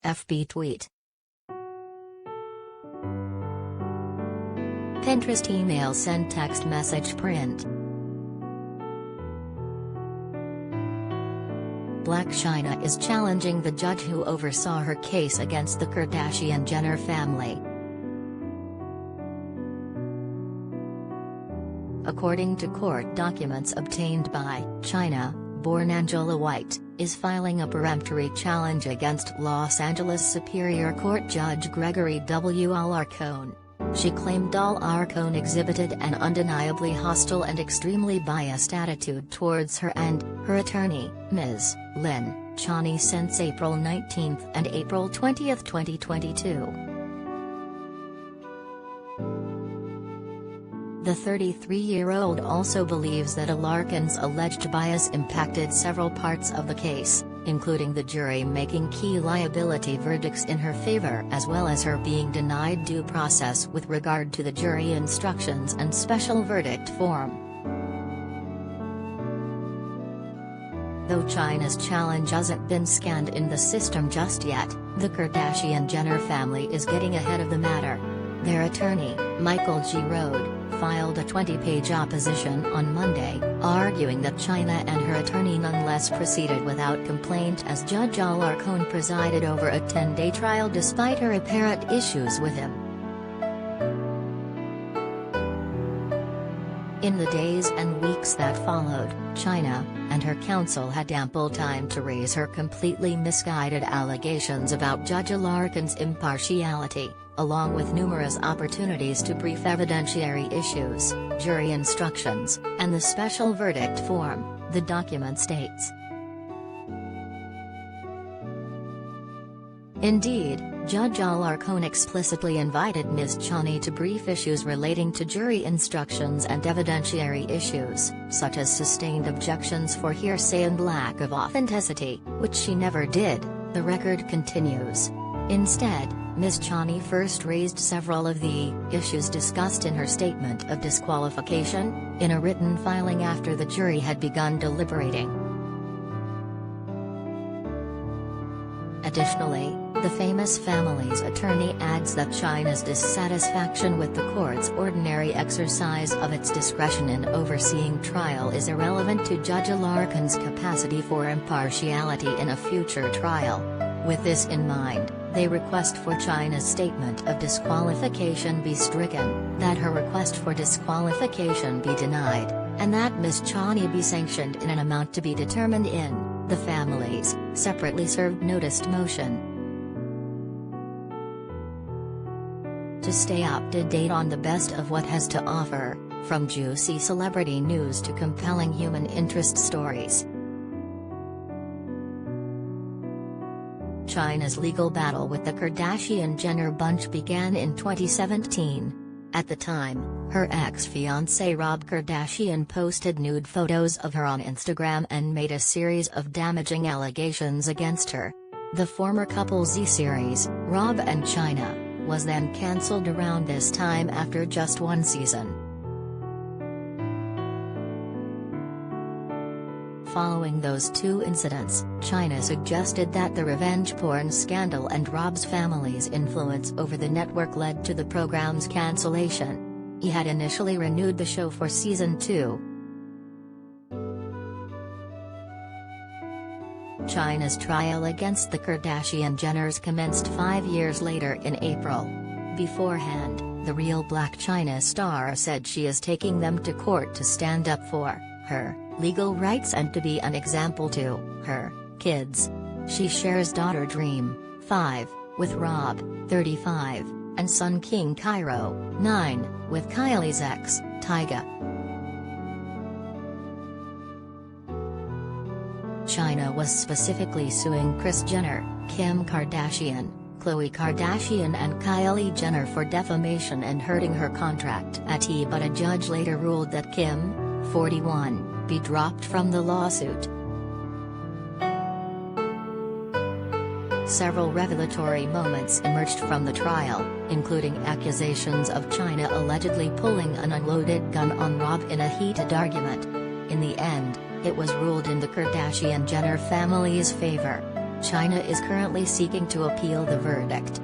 FB tweet. Pinterest email send text message print. Blac Chyna is challenging the judge who oversaw her case against the Kardashian-Jenner family. According to court documents obtained by Chyna, born Angela White, is filing a peremptory challenge against Los Angeles Superior Court Judge Gregory W. Alarcon. She claimed Alarcon exhibited an undeniably hostile and extremely biased attitude towards her and her attorney, Ms. Lynne, Ciani since April 19 and April 20, 2022. The 33-year-old also believes that Alarcon's alleged bias impacted several parts of the case, including the jury making key liability verdicts in her favor as well as her being denied due process with regard to the jury instructions and special verdict form. Though Chyna's challenge hasn't been scanned in the system just yet, the Kardashian-Jenner family is getting ahead of the matter. Their attorney, Michael G. Rode, filed a 20-page opposition on Monday, arguing that Chyna and her attorney nonetheless proceeded without complaint as Judge Alarcon presided over a 10-day trial despite her apparent issues with him. In the days and weeks that followed, Chyna and her counsel had ample time to raise her completely misguided allegations about Judge Alarcon's impartiality, along with numerous opportunities to brief evidentiary issues, jury instructions, and the special verdict form, the document states. Indeed, Judge Alarcon explicitly invited Ms. Ciani to brief issues relating to jury instructions and evidentiary issues, such as sustained objections for hearsay and lack of authenticity, which she never did, the record continues. Instead, Ms. Ciani first raised several of the issues discussed in her statement of disqualification, in a written filing after the jury had begun deliberating. Additionally, the famous family's attorney adds that Chyna's dissatisfaction with the court's ordinary exercise of its discretion in overseeing trial is irrelevant to Judge Alarcon's capacity for impartiality in a future trial. With this in mind, they request for Chyna's statement of disqualification be stricken, that her request for disqualification be denied, and that Ms. Ciani be sanctioned in an amount to be determined in the family's separately served noticed motion. To stay up to date on the best of what has to offer, from juicy celebrity news to compelling human interest stories. Chyna's legal battle with the Kardashian-Jenner bunch began in 2017. At the time, her ex-fiancé Rob Kardashian posted nude photos of her on Instagram and made a series of damaging allegations against her. The former couple's Z-series, Rob and Chyna, was then cancelled around this time after just one season. Following those two incidents, Chyna suggested that the revenge porn scandal and Rob's family's influence over the network led to the program's cancellation. He had initially renewed the show for season 2. Chyna's trial against the Kardashian-Jenners commenced 5 years later in April. Beforehand, the real Blac Chyna star said she is taking them to court to stand up for her legal rights and to be an example to her kids. She shares daughter Dream, 5, with Rob, 35, and son King Cairo, 9, with Kylie's ex, Tyga. Chyna was specifically suing Kris Jenner, Kim Kardashian, Khloe Kardashian and Kylie Jenner for defamation and hurting her contract at E! But a judge later ruled that Kim, 41, be dropped from the lawsuit. Several revelatory moments emerged from the trial, including accusations of Chyna allegedly pulling an unloaded gun on Rob in a heated argument. In the end, it was ruled in the Kardashian-Jenner family's favor. Chyna is currently seeking to appeal the verdict.